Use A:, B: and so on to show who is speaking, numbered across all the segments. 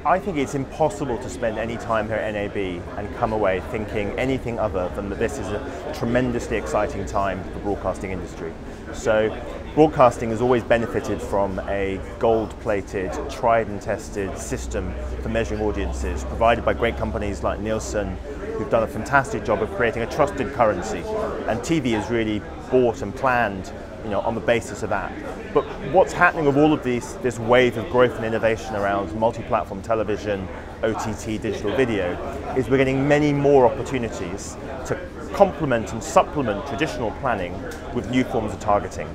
A: I think it's impossible to spend any time here at NAB and come away thinking anything other than that this is a tremendously exciting time for the broadcasting industry. So broadcasting has always benefited from a gold-plated, tried and tested system for measuring audiences provided by great companies like Nielsen, who've done a fantastic job of creating a trusted currency. And TV is really bought and planned, on the basis of that. But what's happening with all of this wave of growth and innovation around multi-platform television, OTT, digital video, is we're getting many more opportunities to complement and supplement traditional planning with new forms of targeting.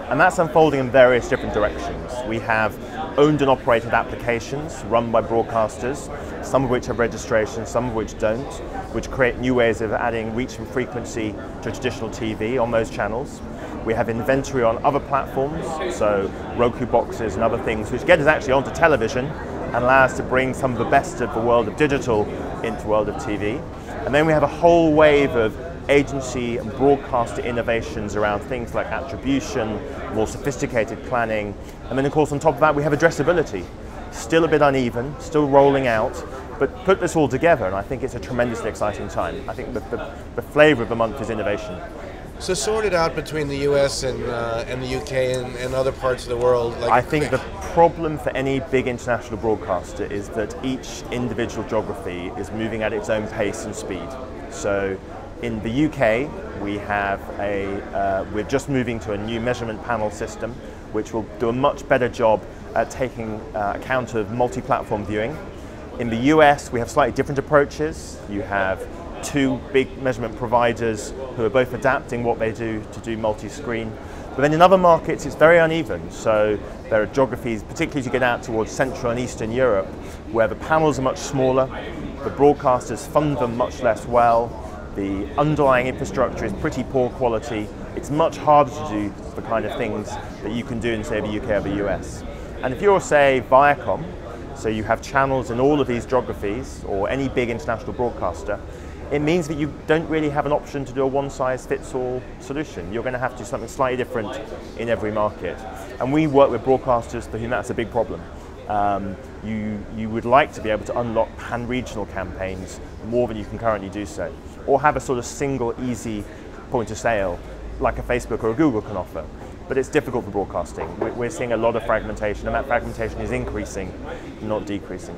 A: And that's unfolding in various different directions. We have owned and operated applications run by broadcasters, some of which have registration, some of which don't, which create new ways of adding reach and frequency to traditional TV on those channels. We have inventory on other platforms, so Roku boxes and other things, which get us actually onto television and allow us to bring some of the best of the world of digital into the world of TV. And then we have a whole wave of agency and broadcaster innovations around things like attribution, more sophisticated planning, and then of course on top of that we have addressability. Still a bit uneven, still rolling out, but put this all together and I think it's a tremendously exciting time. I think the flavour of the month is innovation.
B: So sort it out between the US and the UK and other parts of the world.
A: I think the problem for any big international broadcaster is that each individual geography is moving at its own pace and speed. So in the UK, we're just moving to a new measurement panel system, which will do a much better job at taking account of multi-platform viewing. In the US, we have slightly different approaches. You have two big measurement providers who are both adapting what they do to do multi-screen. But then in other markets, it's very uneven. So there are geographies, particularly as you get out towards Central and Eastern Europe, where the panels are much smaller, the broadcasters fund them much less well, the underlying infrastructure is pretty poor quality. It's much harder to do the kind of things that you can do in, say, the UK or the US. And if you're, say, Viacom, so you have channels in all of these geographies, or any big international broadcaster, it means that you don't really have an option to do a one-size-fits-all solution. You're going to have to do something slightly different in every market. And we work with broadcasters for whom that's a big problem. You would like to be able to unlock pan-regional campaigns more than you can currently do so, or have a sort of single, easy point of sale, like a Facebook or a Google can offer. But it's difficult for broadcasting. We're seeing a lot of fragmentation, and that fragmentation is increasing, not decreasing.